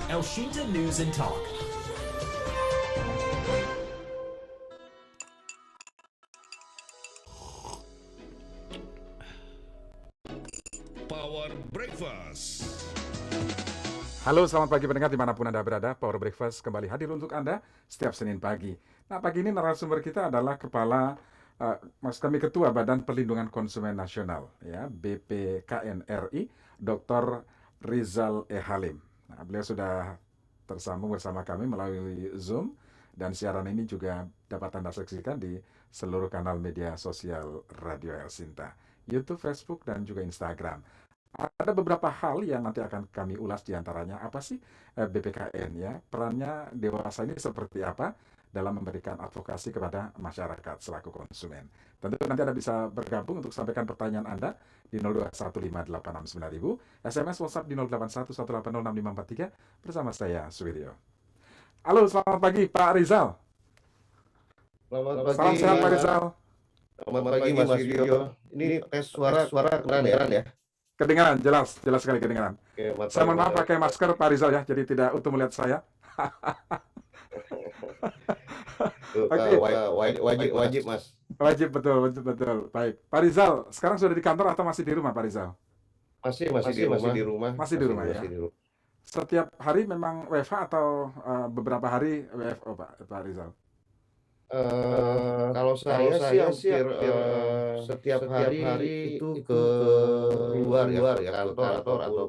Elshinta News and Talk. Power Breakfast. Halo, selamat pagi pendengar dimanapun Anda berada. Power Breakfast kembali hadir untuk Anda setiap Senin pagi. Nah, pagi ini narasumber kita adalah Ketua Badan Perlindungan Konsumen Nasional, ya, BPKN RI, Dr. Rizal E. Halim. Nah, beliau sudah tersambung bersama kami melalui Zoom, dan siaran ini juga dapat Anda saksikan di seluruh kanal media sosial Radio Elshinta, YouTube, Facebook, dan juga Instagram. Ada beberapa hal yang nanti akan kami ulas, diantaranya apa sih BPKN, ya, perannya dewasa ini seperti apa dalam memberikan advokasi kepada masyarakat selaku konsumen. Tentu nanti Anda bisa bergabung untuk sampaikan pertanyaan Anda di 0215869000, SMS WhatsApp di 0811806543 bersama saya Suwiryo. Halo, selamat pagi Pak Rizal. Selamat Salam pagi, sehat Pak Rizal. selamat pagi Mas Wiryo. Ini tes suara kedengaran ya? Kedengaran, jelas sekali kedengaran. Oke, Saya mohon maaf pakai masker Pak Rizal ya, jadi tidak utuh melihat saya. Oke. Wajib Mas. Wajib, betul. Baik. Pak Rizal, sekarang sudah di kantor atau masih di rumah Pak Rizal? Masih di rumah. Masih di rumah ya? Setiap hari memang WFH atau beberapa hari WFO Pak Rizal? Kalau saya sih hampir setiap hari itu ke luar ya, kantor atau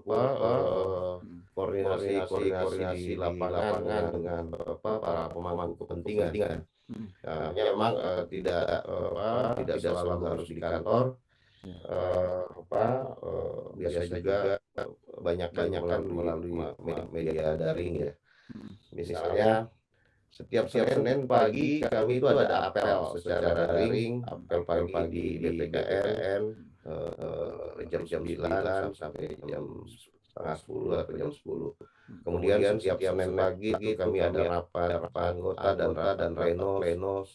koordinasi di lapangan dengan para pemangku kepentingan. Memang tidak selalu harus di kantor. Biasa juga banyak melalui media daring ya. Misalnya setiap Senin pagi kami itu ada apel secara daring, apel pagi di BPKN jam 9 sampai jam setengah 10 atau jam 10. Kemudian setiap Senin pagi itu kami ada rapat anggota dan pleno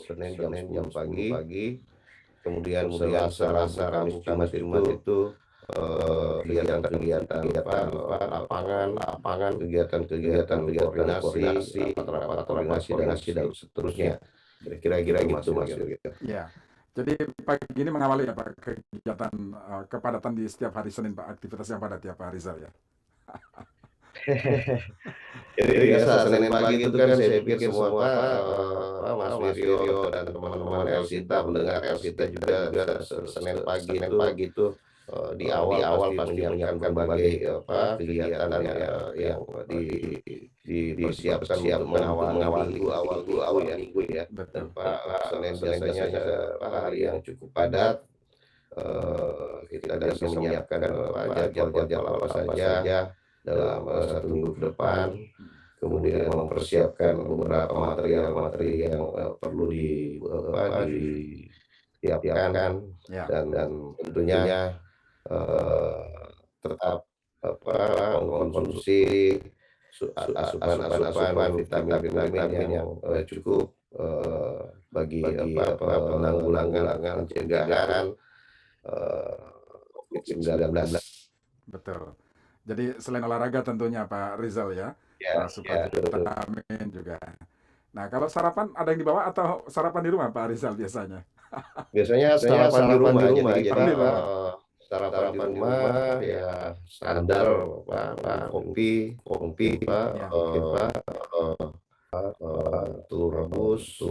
Senin jam 10 pagi. Kemudian Selasa, Kamis, Jumat itu kegiatan lapangan, kegiatan koordinasi, rapat koordinasi dan seterusnya. Kira-kira gitu Mas. Ya. Jadi pagi ini mengawali ya Pak kegiatan kepadatan di setiap hari Senin Pak, aktivitas yang padat ya Pak Rizal ya. Jadi biasa Senin pagi itu kan saya pikir semua Mas Wiryo dan teman-teman Elshinta, pendengar Elshinta juga Senin pagi itu di awal pasti menyiapkan berbagai kegiatan yang dipersiapkan untuk mengawali awal minggu ya. Dan Senin biasanya hari yang cukup padat. Kita biasa menyiapkan jadwal apa saja dalam satu minggu ke depan. Kemudian mempersiapkan beberapa materi yang perlu disiapkan dan tentunya tetap mengkonsumsi asupan vitamin yang cukup bagi penanggulangan pencegahan COVID-19. Betul. Jadi selain olahraga tentunya Pak Rizal ya, supaya vitamin juga. Nah, kalau sarapan ada yang dibawa atau sarapan di rumah Pak Rizal biasanya? Biasanya sarapan di rumah, jadi Di rumah. sarapan di rumah ya standar kopi telur rebus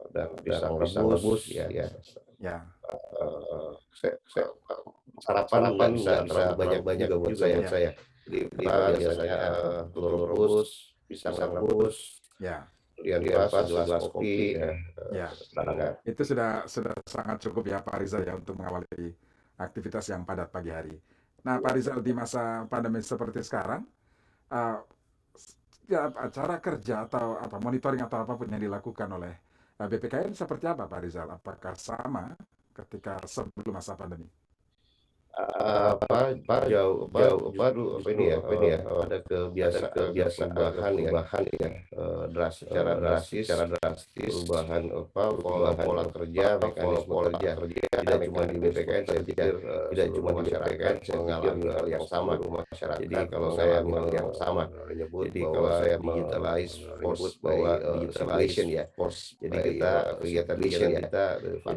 dan pisang rebus ya. Sarapan bisa banyak buat saya. Di biasanya telur rebus, pisang rebus, kemudian gelas kopi Ya. Itu sudah sangat cukup ya Pak Rizal ya untuk mengawali aktivitas yang padat pagi hari. Nah Pak Rizal, di masa pandemi seperti sekarang, cara kerja atau monitoring atau apapun yang dilakukan oleh BPKN seperti apa Pak Rizal? Apakah sama ketika sebelum masa pandemi? ada kebiasaan perubahan ya, secara drastis perubahan pola kerja, mekanisme kerja tidak cuma di BPKN, saya pikir tidak cuma di BPKN mengalami hal yang sama masyarakat. Jadi kalau saya yang sama menyebut bahwa saya digitalize force bahwa digitalization ya, jadi kita kegiatan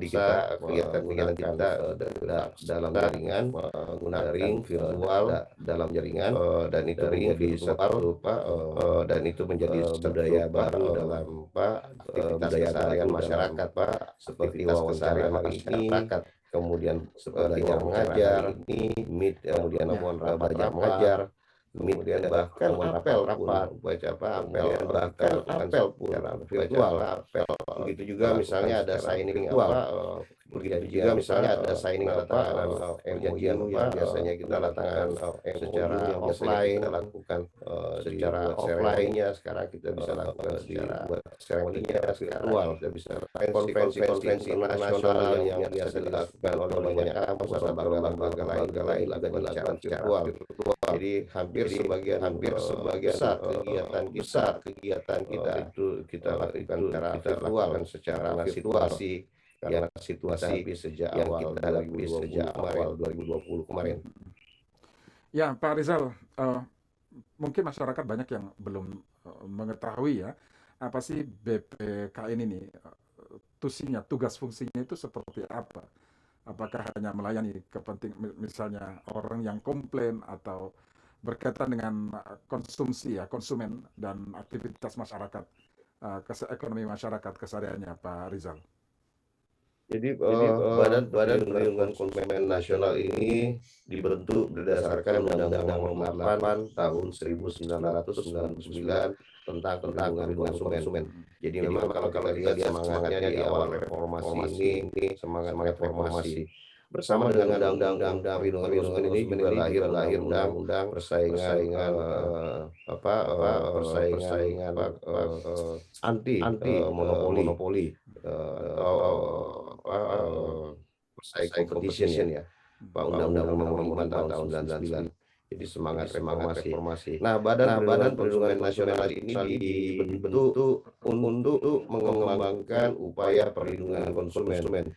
kita kegiatan kita dalam jaringan menggunakan virtual dalam jaringan, dan itu menjadi satu dan itu menjadi budaya baru dalam budaya keseharian masyarakat, seperti wawancara masyarakat, kemudian belajar mengajar ini meet, kemudian belajar mengajar kemudian bahkan apel rapat bahkan apel pun virtual apel. Begitu juga misalnya ada signing begitu juga misalnya ada signing MOU yang biasanya kita lakukan secara offline, kita lakukan secara offline-nya, sekarang kita bisa lakukan secara seremoninya virtual, kita bisa konferensi internasional yang biasa dilakukan oleh banyak kampus atau lembaga lain dilakukan secara virtual. Jadi hampir sebagian besar kegiatan kita itu kita lakukan secara virtual karena situasi sejak awal 2020 kemarin. Ya, Pak Rizal, mungkin masyarakat banyak yang belum mengetahui ya, apa sih BPKN ini, tugas fungsinya itu seperti apa? Apakah hanya melayani misalnya orang yang komplain atau berkaitan dengan konsumsi ya, konsumen dan aktivitas masyarakat, ekonomi masyarakat kesehariannya, Pak Rizal? Jadi Badan Perlindungan Konsumen Nasional ini dibentuk berdasarkan Undang-Undang Nomor 8 Tahun 1999 tentang perlindungan konsumen. Jadi memang kalau kita lihat semangatnya di awal reformasi ini semangat reformasi. Bersama dengan Undang-Undang Perlindungan Konsumen ini juga lahir Undang-Undang persaingan anti monopoli persaingan competition ya, Pak Undang-Undang Nomor 5 Tahun 99. Jadi semangat reformasi. Nah, Badan Perlindungan Nasional ini dibentuk untuk mengembangkan upaya perlindungan konsumen.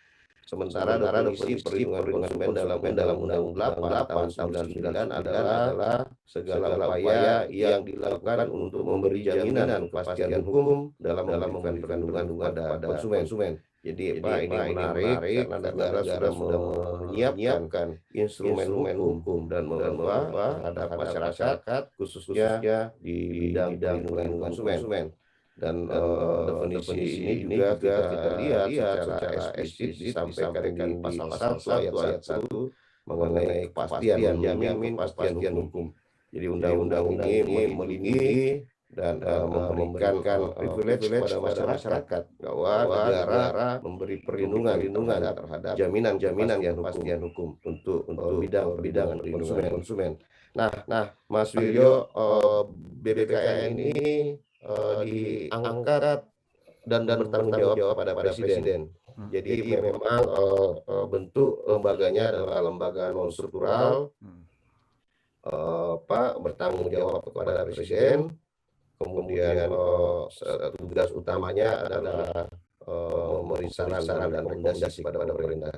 Sementara definisi perlindungan konsumen dalam Undang-Undang 8 Tahun 99 adalah segala upaya yang dilakukan untuk memberi jaminan kepastian hukum dalam memberikan perlindungan pada konsumen. Jadi ini menarik karena negara sudah menyiapkan instrumen hukum dan mengubah terhadap masyarakat khususnya di bidang perlindungan konsumen. Dan definisi ini juga kita lihat secara eksplisit disampaikan di pasal 1 ayat 1 mengenai kepastian, menjamin kepastian hukum. Jadi undang-undang ini melindungi dan memberikan privilege kepada masyarakat bahwa negara memberi perlindungan terhadap jaminan kepastian hukum untuk bidang perlindungan konsumen. Nah, Mas Wiryo, BPKN ini diangkat dan bertanggung jawab kepada Presiden. Jadi memang bentuk lembaganya adalah lembaga non struktural, bertanggung jawab kepada Presiden. Kemudian tugas utamanya adalah memberi saran dan rekomendasi kepada pemerintah.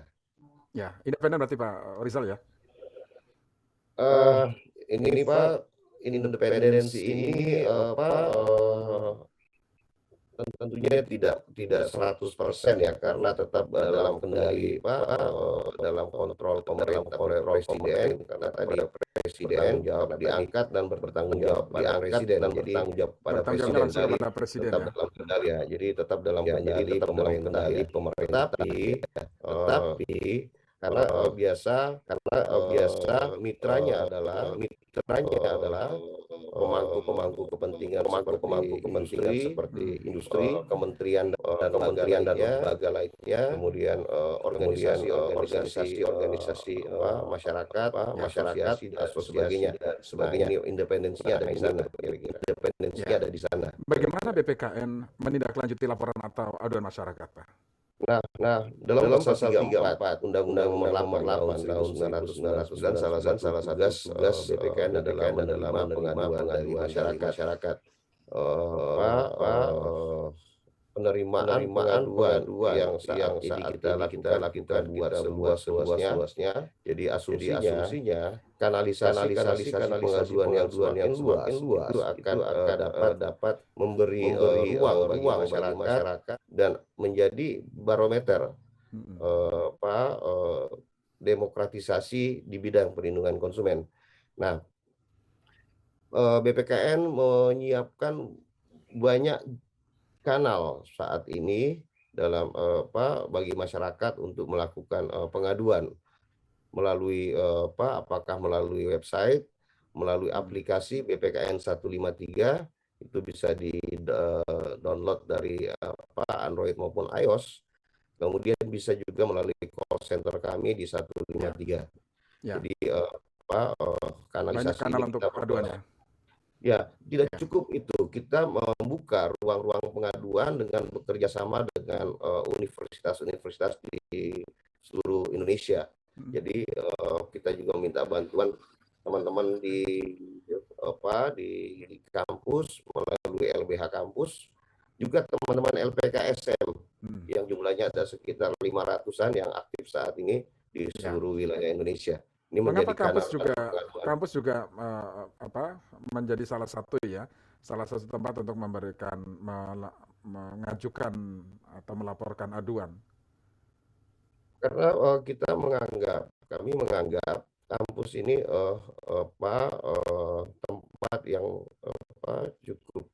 Ya, independen berarti Pak Rizal ya? Ini Pak, independensi ini tentunya tidak 100% ya, karena tetap dalam kendali dalam kontrol pemerintah oleh Presiden, karena tadi Presiden jawab diangkat dan bertanggung jawab pada Presiden, jadi bertanggung jawab pada Presiden, tetap dalam kendali ya, jadi tetap dalam kendali pemerintah, tapi karena biasa mitranya adalah pemangku kepentingan seperti industri, kementerian dan lembaga lainnya, kemudian organisasi masyarakat, asosiasi dan sebagainya. Ini independensinya ada di sana, Bagaimana BPKN menindaklanjuti laporan atau aduan masyarakat, Pak? Nah, dalam pasal 34 Undang-Undang Nomor 8 tahun 1999 salah satu tugas BPKN adalah menerima pengaduan dari masyarakat. Penerimaan pengaduan yang saat ini kita lakukan buat seluas-luasnya. Jadi asumsinya kanalisasi pengaduan yang semakin luas itu akan dapat memberi ruang bagi masyarakat dan menjadi barometer demokratisasi di bidang perlindungan konsumen. Nah, BPKN menyiapkan banyak kanal saat ini dalam bagi masyarakat untuk melakukan pengaduan melalui apakah melalui website, melalui aplikasi BPKN 153 itu bisa di download dari Android maupun iOS. Kemudian bisa juga melalui call center kami di 153. Ya, Jadi banyak kanalisasi kanal ini untuk kita pengaduan ya. ya, tidak cukup itu. Kita membuka ruang-ruang pengaduan dengan bekerja sama dengan universitas-universitas di seluruh Indonesia. Jadi kita juga minta bantuan teman-teman di kampus melalui LBH kampus, juga teman-teman LPKSM yang jumlahnya ada sekitar 500-an yang aktif saat ini di Ya. seluruh wilayah Indonesia. Ini Mengapa menjadi kanal kampus juga menjadi salah satu tempat untuk mengajukan atau melaporkan aduan? Karena kami menganggap kampus ini tempat yang cukup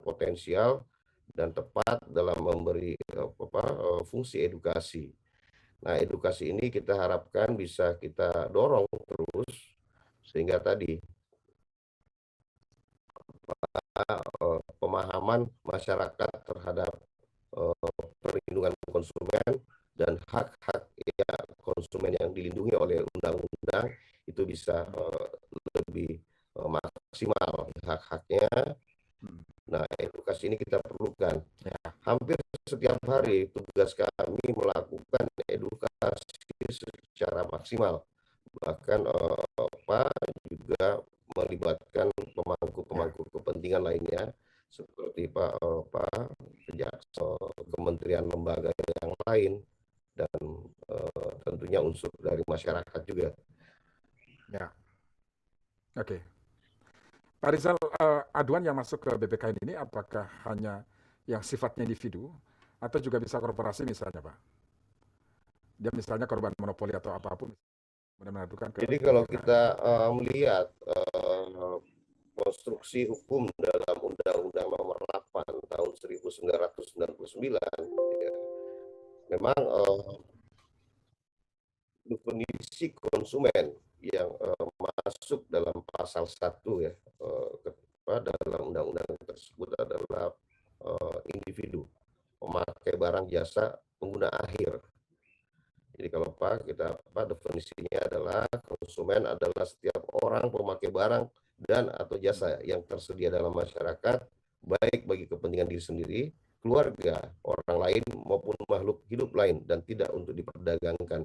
potensial dan tepat dalam memberi fungsi edukasi. Nah, edukasi ini kita harapkan bisa kita dorong terus sehingga tadi pemahaman masyarakat terhadap perlindungan konsumen dan hak-hak konsumen yang dilindungi oleh undang-undang itu bisa lebih maksimal hak-haknya. Nah, edukasi ini kita perlukan. Hampir setiap hari tugas kami melakukan edukasi secara maksimal. Bahkan juga melibatkan pemangku kepentingan lainnya seperti kementerian lembaga yang lain dan tentunya unsur dari masyarakat juga. Ya, oke. Pak Rizal, aduan yang masuk ke BPKN ini apakah hanya yang sifatnya individu atau juga bisa korporasi misalnya, Pak? Dia misalnya korban monopoli atau apapun, kemudian mengadukan ke Jadi kalau BPKN. kita melihat konstruksi hukum dalam Undang-Undang Nomor 8 tahun 1999, ya, memang definisi konsumen yang masuk dalam pasal 1 ya dalam undang-undang tersebut adalah individu, pemakai barang jasa pengguna akhir. Jadi kalau kita definisinya adalah konsumen adalah setiap orang pemakai barang dan atau jasa yang tersedia dalam masyarakat, baik bagi kepentingan diri sendiri, keluarga, orang lain maupun makhluk hidup lain dan tidak untuk diperdagangkan.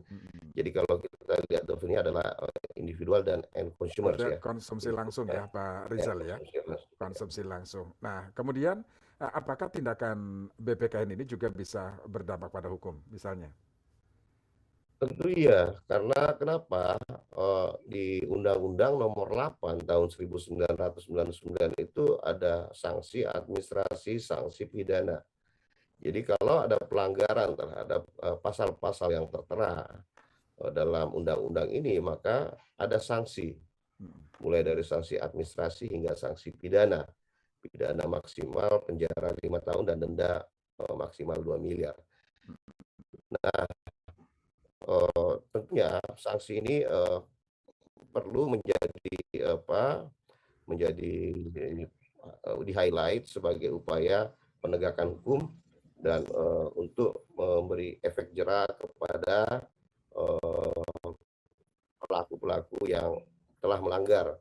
Jadi kalau kita lihat definisinya adalah individual dan end consumers ya. Konsumsi langsung ya, Pak Rizal ya. Konsumsi langsung. Nah, kemudian apakah tindakan BPKN ini juga bisa berdampak pada hukum misalnya? Tentu iya, karena kenapa di Undang-Undang Nomor 8 tahun 1999 itu ada sanksi administrasi, sanksi pidana. Jadi kalau ada pelanggaran terhadap pasal-pasal yang tertera dalam undang-undang ini, maka ada sanksi, mulai dari sanksi administrasi hingga sanksi pidana. Pidana maksimal penjara 5 tahun dan denda maksimal 2 miliar. Nah, tentunya sanksi ini perlu menjadi di-highlight sebagai upaya penegakan hukum dan untuk memberi efek jera kepada pelaku-pelaku yang telah melanggar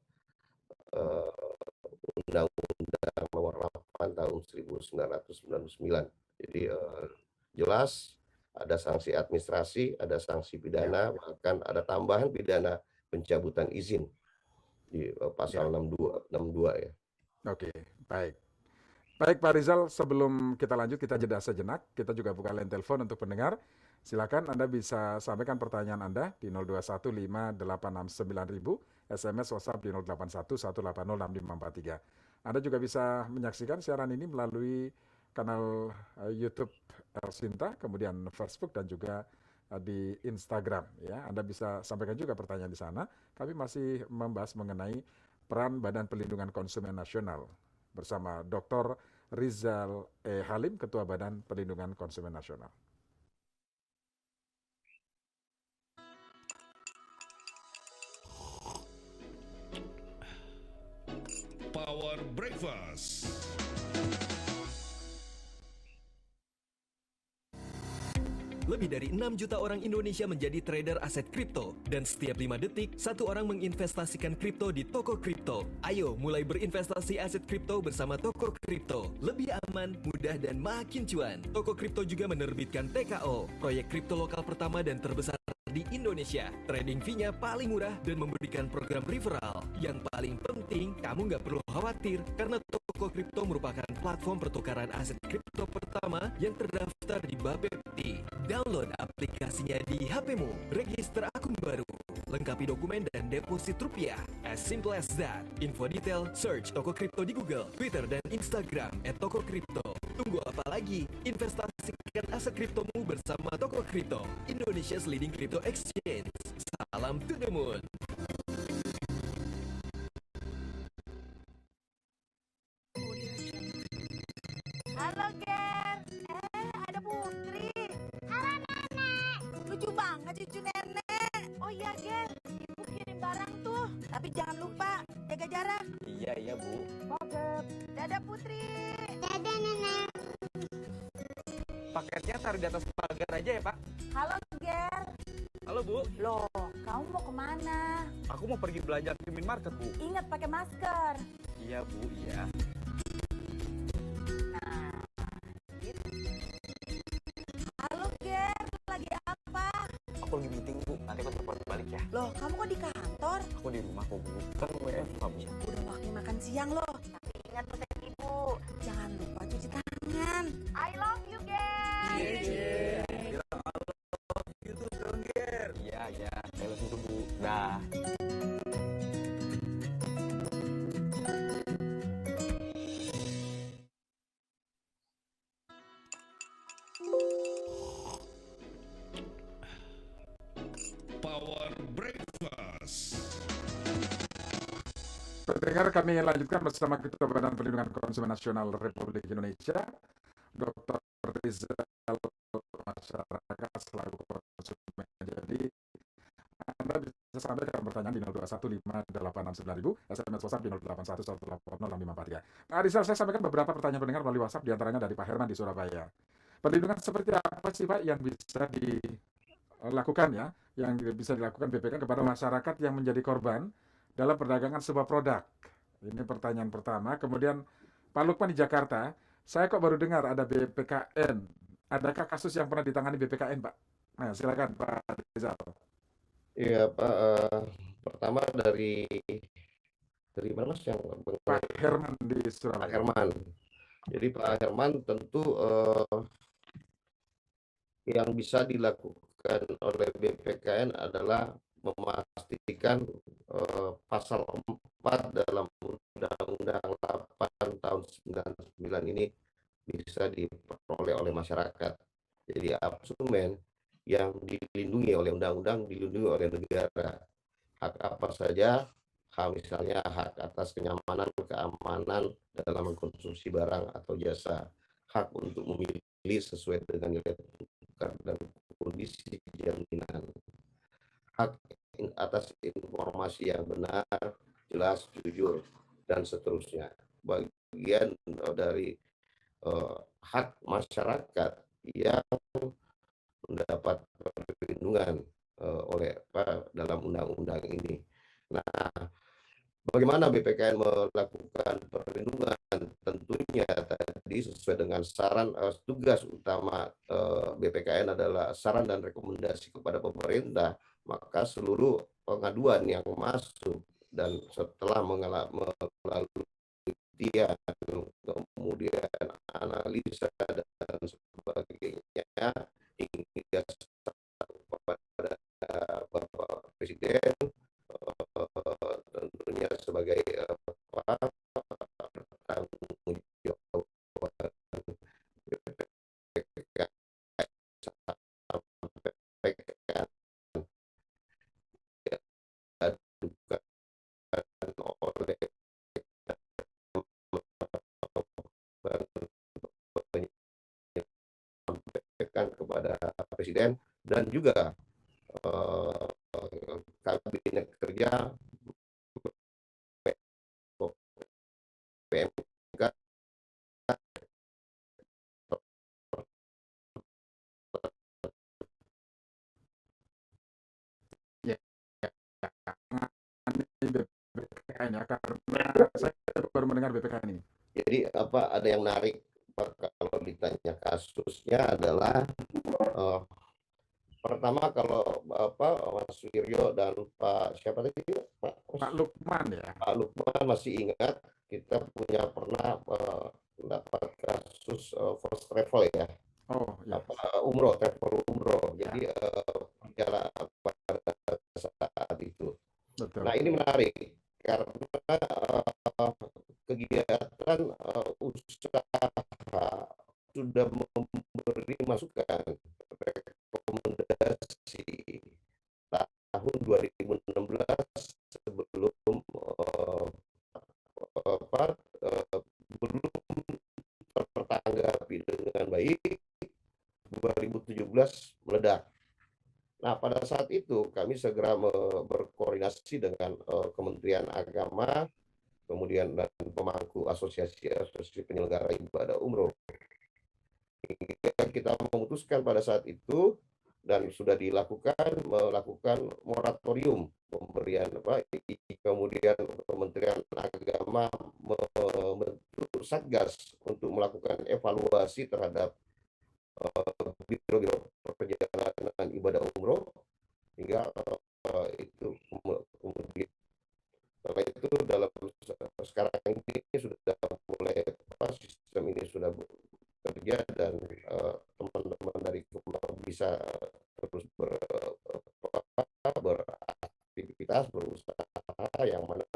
Undang-Undang Nomor 8 tahun 1999. Jadi jelas ada sanksi administrasi, ada sanksi pidana, bahkan ada tambahan pidana pencabutan izin di pasal 62 ya. Oke, baik. Baik Pak Rizal, sebelum kita lanjut kita jeda sejenak, kita juga buka line telepon untuk pendengar. Silakan Anda bisa sampaikan pertanyaan Anda di 0215869000, SMS WhatsApp di 0811806543. Anda juga bisa menyaksikan siaran ini melalui kanal YouTube Elsinta, kemudian Facebook dan juga di Instagram ya. Anda bisa sampaikan juga pertanyaan di sana. Kami masih membahas mengenai peran Badan Perlindungan Konsumen Nasional bersama Dr. Rizal Halim, Ketua Badan Perlindungan Konsumen Nasional. Power Breakfast. Lebih dari 6 juta orang Indonesia menjadi trader aset kripto. Dan setiap 5 detik, satu orang menginvestasikan kripto di toko kripto. Ayo mulai berinvestasi aset kripto bersama toko kripto. Lebih aman, mudah, dan makin cuan. Toko kripto juga menerbitkan TKO, proyek kripto lokal pertama dan terbesar di Indonesia. Trading fee-nya paling murah dan memberikan program referral. Yang paling penting, kamu nggak perlu khawatir karena toko kripto merupakan platform pertukaran aset kripto pertama yang terdaftar di Bapepti. Download aplikasinya di HP-mu, register akun baru, lengkapi dokumen dan deposit rupiah. As simple as that. Info detail, search toko kripto di Google, Twitter, dan Instagram @tokokripto. Tunggu apa lagi? Investasikan aset kriptomu bersama Toko Kripto, Indonesia's leading crypto exchange. Salam to the moon. Halo Ger, ada Putri. Halo Nenek. Lucu banget cucu Nenek. Oh iya Ger, Ibu kirim barang tuh. Tapi jangan lupa jaga jarak. Iya Bu. Oke. Dadah Putri. Dadah Nenek. Paketnya taruh di atas pagar aja ya Pak. Halo Ger. Halo Bu. Loh, kamu mau kemana? Aku mau pergi belanja ke minimarket Bu. Ingat pakai masker. Iya Bu, iya. Halo Ger, lagi apa? Aku lagi meeting Bu, nanti aku telepon balik ya. Loh, kamu kok di kantor? Aku di rumah kok Bu. Kan WFH Bu. Udah waktunya makan siang loh. Tapi ingat pesan ibu, jangan lupa cuci tangan. I love you, Ger. Gitu dong Ger. Iya, saya langsung ke Bu. Dah. Power Breakfast. Pendengar, kami lanjutkan bersama Ketua Badan Perlindungan Konsumen Nasional Republik Indonesia, Dr. Rizal Masyarakat selaku konsumen. Jadi Anda bisa sampaikan pertanyaan di 0215869000, SMS WhatsApp di 0811806543. Nah, Rizal, saya sampaikan beberapa pertanyaan pendengar melalui WhatsApp, diantaranya dari Pak Herman di Surabaya. Perlindungan seperti apa sih Pak yang bisa dilakukan ya, yang bisa dilakukan BPK kepada masyarakat yang menjadi korban dalam perdagangan sebuah produk? Ini pertanyaan pertama. Kemudian Pak Lukman di Jakarta, saya kok baru dengar ada BPKN. Adakah kasus yang pernah ditangani BPKN Pak? Nah, silakan Pak Rizal. Iya Pak, pertama dari mana Mas yang Pak Herman di Pak Surabaya. Herman. Jadi Pak Herman tentu yang bisa dilakukan oleh BPKN adalah memastikan pasal 4 dalam Undang-Undang 8 tahun 99 ini bisa diperoleh oleh masyarakat. Jadi konsumen yang dilindungi oleh undang-undang, dilindungi oleh negara. Hak apa saja, misalnya hak atas kenyamanan, keamanan dalam mengkonsumsi barang atau jasa, hak untuk memilih sesuai dengan nilai tukar dan kondisi jaminan, hak atas informasi yang benar, jelas, jujur, dan seterusnya. Bagian dari hak masyarakat yang mendapat perlindungan oleh dalam undang-undang ini. Nah, bagaimana BPKN melakukan perlindungan? Tentunya tadi Jadi sesuai dengan saran tugas utama BPKN adalah saran dan rekomendasi kepada pemerintah, maka seluruh pengaduan yang masuk dan setelah melalui penelitian, kemudian analisa dan sebagainya hingga kepada Bapak Presiden, tentunya sebagai tanggung jawab BPKN sampaikan diadukan oleh menyampaikan kepada Presiden dan juga Kabinet Kerja PMK Ya, BPKN ya, karena saya baru mendengar BPKN ini. Jadi ada yang menarik kalau ditanya kasusnya adalah pertama kalau Mas Wiryo dan Pak siapa tadi Pak Lukman ya. Pak Lukman masih ingat kita pernah mendapat kasus first travel ya. Oh ya. Travel umroh. Jadi perjalanan pada saat itu. Betul. Nah ini menarik karena kegiatan usaha sudah memberi masukan rekomendasi tahun 2016 sebelum belum tertanggapi dengan baik, 2017 meledak. Nah pada saat itu kami segera berkoordinasi dengan Kementerian Agama, kemudian dan pemangku asosiasi penyelenggara ibadah umroh. Kita memutuskan pada saat itu dan sudah melakukan moratorium pemberian kemudian Kementerian Agama membentuk Satgas untuk melakukan evaluasi terhadap biro-biro perjalanan ibadah umroh hingga itu kemudian setelah itu dalam sekarang ini sudah mulai sistem ini sudah bekerja dan teman-teman dari Kemang bisa terus beraktivitas berusaha yang mana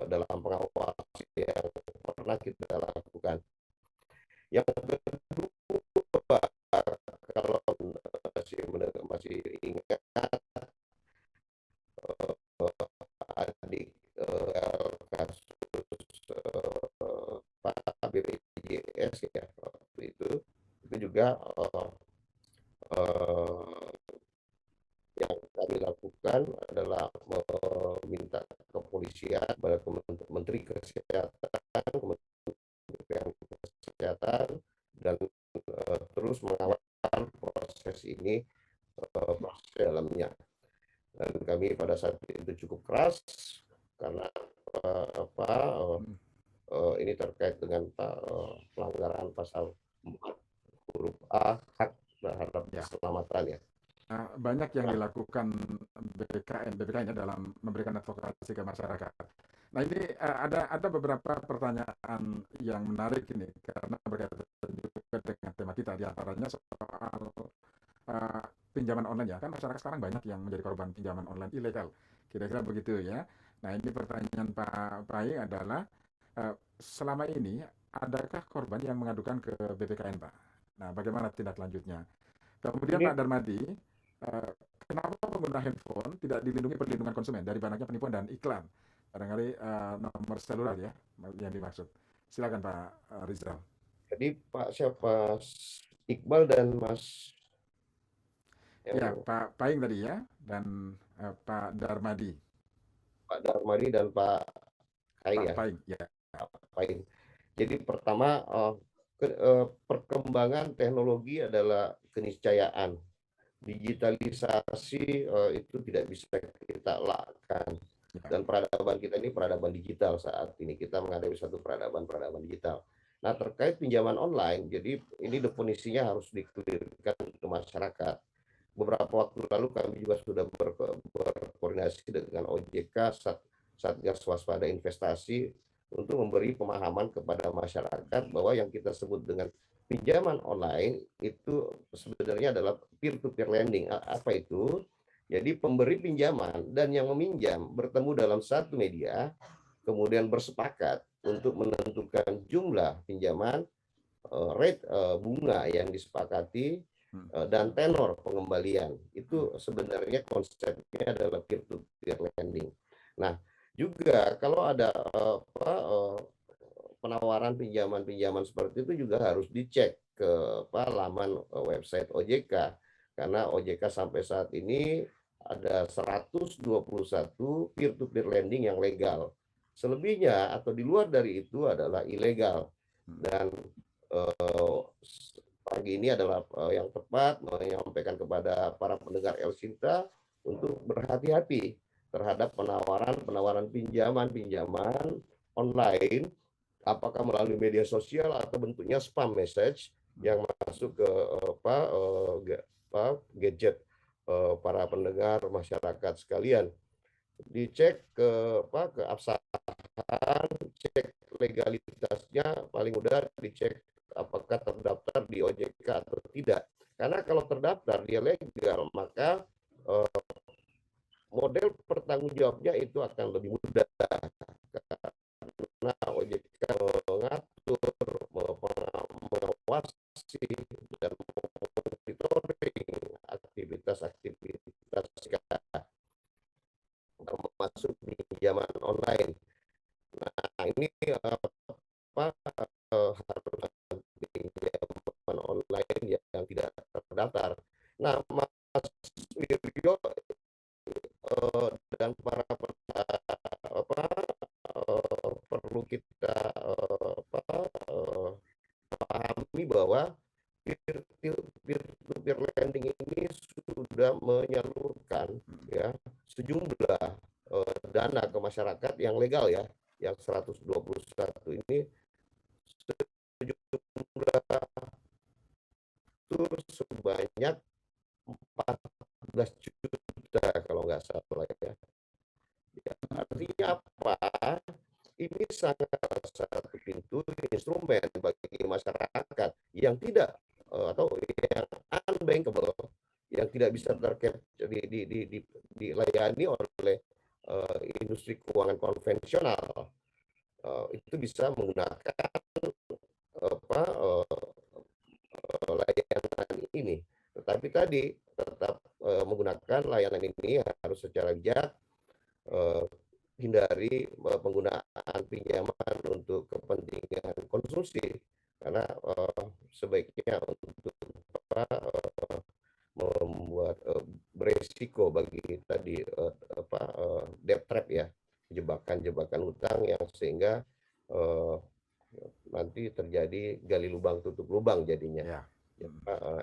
dalam pengawasan yang pernah kita lakukan. Yang kedua, kalau masih ingat adik kasus Pak BPJS ya waktu itu juga yang kami lakukan adalah meminta kepolisian pada Menteri Kesehatan, Kementerian Kesehatan dan terus mengawal proses ini proses dalamnya. Dan kami pada saat itu cukup keras karena ini terkait dengan pelanggaran pasal 4 huruf A hak terhadap keselamatan ya. Nah, banyak yang dilakukan BPKN dalam memberikan advokasi ke masyarakat. Nah ini ada beberapa pertanyaan yang menarik ini karena berkaitan juga dengan tema kita, diantaranya soal pinjaman online ya, kan masyarakat sekarang banyak yang menjadi korban pinjaman online ilegal, kira-kira begitu ya. Nah ini pertanyaan Pak Pai adalah selama ini adakah korban yang mengadukan ke BPKN Pak? Nah bagaimana tindak lanjutnya? Kemudian Pak Darmadi, kenapa pengguna handphone tidak dilindungi perlindungan konsumen dari banyaknya penipuan dan iklan? Barangkali nomor seluler ya yang dimaksud. Silakan Pak Rizal. Jadi Pak Iqbal dan Mas ya Pak Paing tadi ya dan Pak Darmadi. Pak Darmadi dan Pak Paing ya. Paing ya. Paing. Jadi pertama perkembangan teknologi adalah keniscayaan. Digitalisasi itu tidak bisa kita lakukan. Dan peradaban kita ini peradaban digital saat ini. Kita menghadapi satu peradaban digital. Nah, terkait pinjaman online, jadi ini definisinya harus dikelirkan ke masyarakat. Beberapa waktu lalu kami juga sudah berkoordinasi dengan OJK, Satgas Waspada Investasi, untuk memberi pemahaman kepada masyarakat bahwa yang kita sebut dengan pinjaman online itu sebenarnya adalah peer-to-peer lending. Apa itu? Jadi pemberi pinjaman dan yang meminjam bertemu dalam satu media, kemudian bersepakat untuk menentukan jumlah pinjaman, rate bunga yang disepakati, dan tenor pengembalian. Itu sebenarnya konsepnya adalah peer to peer lending. Nah, juga kalau ada penawaran pinjaman-pinjaman seperti itu juga harus dicek ke laman website OJK, karena OJK sampai saat ini ada 121 peer to peer lending yang legal. Selebihnya atau di luar dari itu adalah ilegal. Dan pagi ini adalah yang tepat menyampaikan kepada para pendengar El Sinta untuk berhati-hati terhadap penawaran pinjaman online, apakah melalui media sosial atau bentuknya spam message yang masuk ke gadget para pendengar masyarakat sekalian. Dicek ke keabsahan, cek legalitasnya, paling mudah dicek apakah terdaftar di OJK atau tidak. Karena kalau terdaftar dia legal, maka model pertanggungjawabnya itu akan lebih mudah. Karena OJK mengatur, mengawasi, dan monitoring aktivitas termasuk pinjaman online. Nah, ini harus pinjaman online yang tidak terdaftar. Nah, Mas Wiryo dan para perlu kita pahami bahwa peer-to-peer lending ini sudah menyalurkan ya sejumlah dana ke masyarakat yang legal ya, yang 121 ini sejumlah itu sebanyak 14 juta kalau nggak salah ya. Artinya apa? Ini sangat satu pintu instrumen bagi masyarakat yang tidak atau yang unbankable, yang tidak bisa dilayani oleh industri keuangan konvensional, itu bisa menggunakan layanan ini. Tetapi tadi tetap menggunakan layanan ini harus secara bijak, hindari penggunaan pinjaman untuk kepentingan konsumsi, karena sebaiknya untuk membuat beresiko bagi tadi debt trap ya, jebakan-jebakan hutang yang sehingga nanti terjadi gali lubang tutup lubang jadinya. Ya.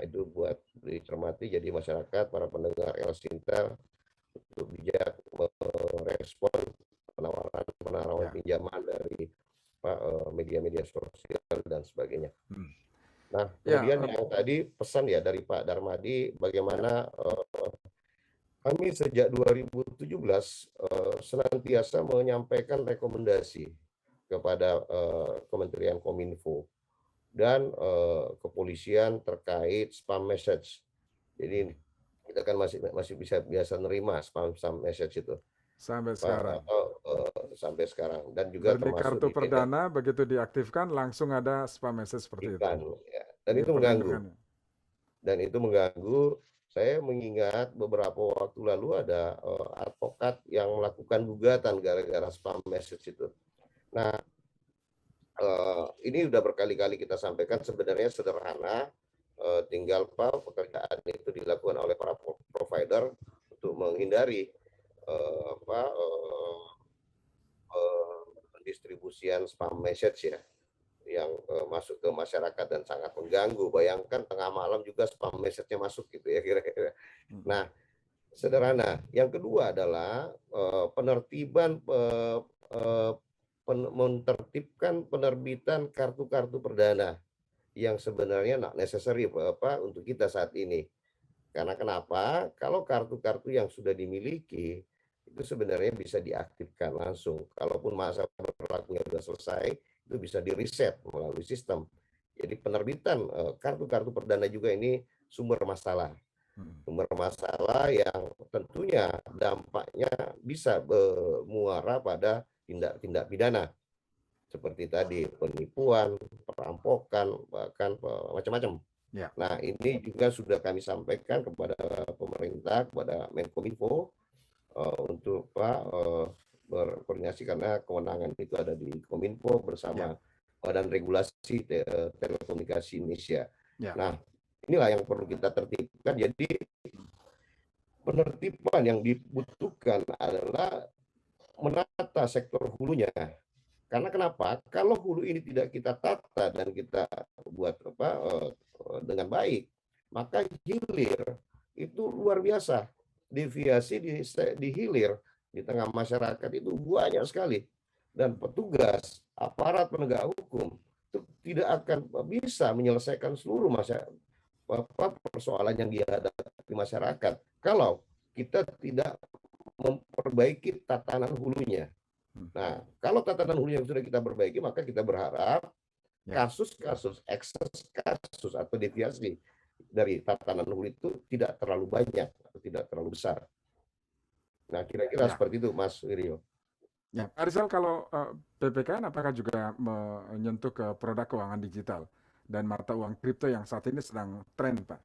Itu buat dicermati, jadi masyarakat, para pendengar El Sinta untuk bijak merespon penawaran pinjaman dari media-media sosial dan sebagainya. Nah, kemudian yang tadi pesan ya dari Pak Darmadi, bagaimana kami sejak 2017 senantiasa menyampaikan rekomendasi kepada Kementerian Kominfo dan kepolisian terkait spam message. Jadi kita kan masih biasa nerima spam message itu sampai sekarang. Sampai sekarang, dan juga di kartu perdana begitu diaktifkan langsung ada spam message seperti itu. Ya. Dan itu mengganggu. Dan itu mengganggu. Saya mengingat beberapa waktu lalu ada advokat yang melakukan gugatan gara-gara spam message itu. Nah, ini udah berkali-kali kita sampaikan, sebenarnya sederhana, tinggal pekerjaan itu dilakukan oleh para provider untuk menghindari pendistribusian spam message ya, yang masuk ke masyarakat dan sangat mengganggu. Bayangkan tengah malam juga spam message-nya masuk gitu ya kira-kira. Nah, sederhana. Yang kedua adalah penertiban menertibkan penerbitan kartu-kartu perdana yang sebenarnya not necessary untuk kita saat ini. Karena kenapa? Kalau kartu-kartu yang sudah dimiliki itu sebenarnya bisa diaktifkan langsung. Kalaupun masa berlakunya sudah selesai, itu bisa di-reset melalui sistem. Jadi penerbitan kartu-kartu perdana juga ini sumber masalah. Sumber masalah yang tentunya dampaknya bisa bermuara pada tindak-tindak pidana. Seperti tadi penipuan, perampokan, bahkan macam-macam. Ya. Nah, ini juga sudah kami sampaikan kepada pemerintah, kepada Menkominfo untuk berkoordinasi karena kewenangan itu ada di Kominfo bersama Badan Regulasi Telekomunikasi Indonesia. Ya. Nah, inilah yang perlu kita tertibkan. Jadi penertiban yang dibutuhkan adalah menata sektor hulunya. Karena kenapa? Kalau hulu ini tidak kita tata dan kita buat dengan baik, maka hilir itu luar biasa. Deviasi di hilir di tengah masyarakat itu banyak sekali. Dan petugas, aparat penegak hukum itu tidak akan bisa menyelesaikan seluruh persoalan yang dihadapi masyarakat kalau kita tidak memperbaiki tatanan hulunya. Nah, kalau tatanan hulunya sudah kita perbaiki, maka kita berharap kasus-kasus, ekses kasus atau deviasi dari tatanan hulu itu tidak terlalu banyak atau tidak terlalu besar. Nah, kira-kira seperti itu, Mas Wiryo. Ya, Pak Rizal, kalau BPKN apakah juga menyentuh ke produk keuangan digital dan mata uang kripto yang saat ini sedang tren, Pak?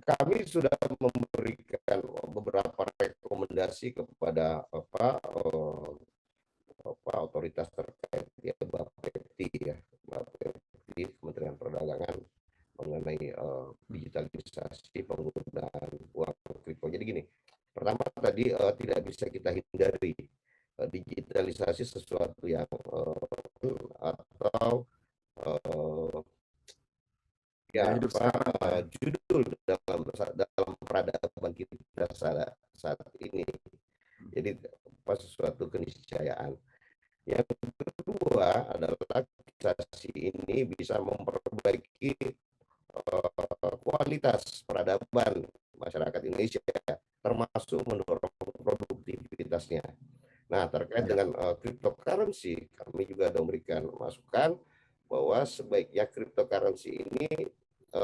Kami sudah memberikan beberapa rekomendasi kepada otoritas terkait Bapepti, Kementerian Perdagangan mengenai digitalisasi penggunaan uang kripto. Jadi gini, pertama tadi tidak bisa kita hindari digitalisasi sesuatu yang atau judul dalam peradaban kita saat ini. Jadi sesuatu keniscayaan. Yang kedua adalah digitalisasi ini bisa memperbaiki kualitas peradaban masyarakat Indonesia, termasuk mendorong produktivitasnya. Nah, terkait dengan cryptocurrency, kami juga ada memberikan masukan bahwa sebaiknya cryptocurrency ini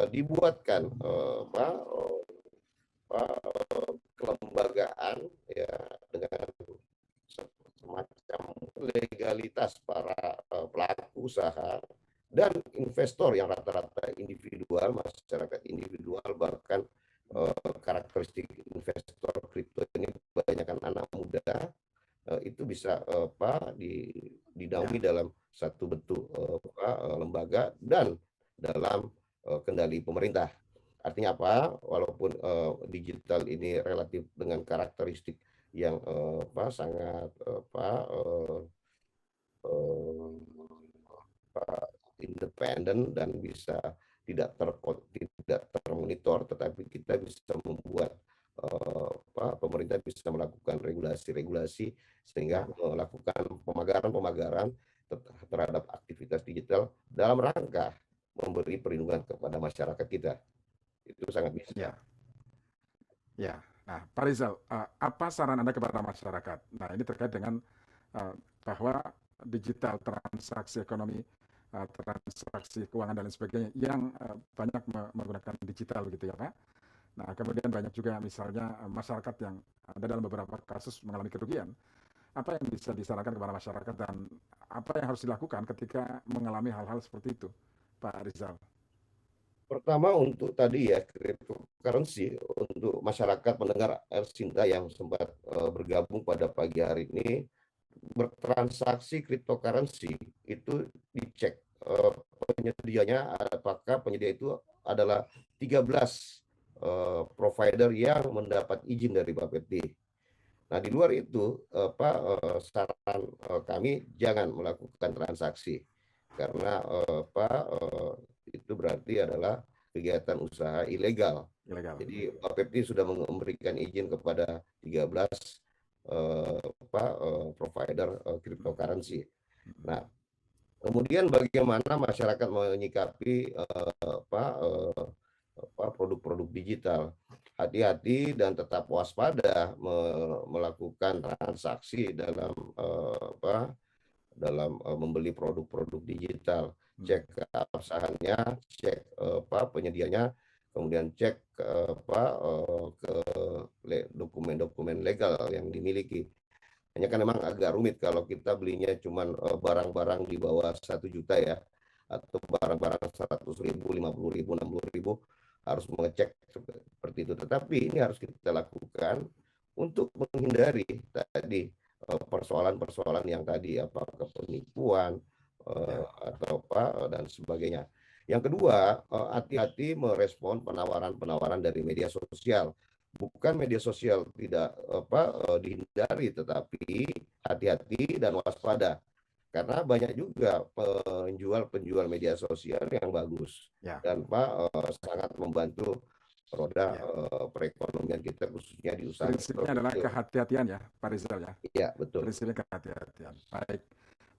dibuatkan kelembagaan ya dengan semacam legalitas para pelaku usaha dan investor yang rata-rata individual, masyarakat individual, bahkan karakteristik investor kripto ini kebanyakan anak muda, itu bisa dinaungi dalam satu bentuk lembaga dan dalam kendali pemerintah. Artinya apa? Walaupun digital ini relatif dengan karakteristik yang sangat independen dan bisa tidak termonitor, tetapi kita bisa membuat pemerintah bisa melakukan regulasi sehingga melakukan pemagaran terhadap aktivitas digital dalam rangka memberi perlindungan kepada masyarakat kita. Itu sangat bisa. Ya. Nah, Pak Rizal, apa saran Anda kepada masyarakat? Nah, ini terkait dengan bahwa digital, transaksi ekonomi, transaksi keuangan dan lain sebagainya yang banyak menggunakan digital gitu ya, Pak. Nah, kemudian banyak juga misalnya masyarakat yang ada dalam beberapa kasus mengalami kerugian. Apa yang bisa disarankan kepada masyarakat dan apa yang harus dilakukan ketika mengalami hal-hal seperti itu, Pak Rizal? Pertama untuk tadi ya cryptocurrency, untuk masyarakat pendengar Ersinta yang sempat bergabung pada pagi hari ini, bertransaksi cryptocurrency itu dicek penyedianya, apakah penyedia itu adalah 13 provider yang mendapat izin dari Bapepti. Nah, di luar itu saran kami jangan melakukan transaksi karena itu berarti adalah kegiatan usaha ilegal. Jadi Bapepti sudah memberikan izin kepada 13 provider cryptocurrency. Nah, kemudian bagaimana masyarakat menyikapi produk-produk digital? Hati-hati dan tetap waspada melakukan transaksi dalam membeli produk-produk digital. Cek keabsahannya, cek penyedianya, kemudian cek dokumen-dokumen legal yang dimiliki. Hanya kan memang agak rumit kalau kita belinya cuman barang-barang di bawah 1 juta ya, atau barang-barang 100.000, 50.000, 60.000 harus mengecek seperti itu. Tetapi ini harus kita lakukan untuk menghindari tadi persoalan-persoalan yang tadi apakah penipuan atau dan sebagainya. Yang kedua, hati-hati merespon penawaran-penawaran dari media sosial. Bukan media sosial tidak dihindari, tetapi hati-hati dan waspada. Karena banyak juga penjual media sosial yang bagus dan sangat membantu roda perekonomian kita, khususnya di usaha. Prinsipnya adalah kehati-hatian ya, Pak Rizal ya. Iya, betul. Prinsipnya kehati-hatian. Baik.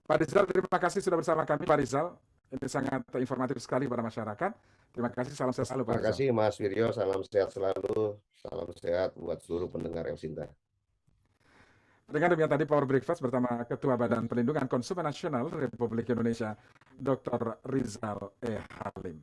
Pak Rizal, terima kasih sudah bersama kami, Pak Rizal. Ini sangat informatif sekali pada masyarakat. Terima kasih, salam sehat selalu, Pak Terima kasih, Mas Wiryo. Salam sehat selalu. Salam sehat buat seluruh pendengar yang cinta. Dengan demikian tadi Power Breakfast bersama Ketua Badan Perlindungan Konsumen Nasional Republik Indonesia, Dr. Rizal E. Halim.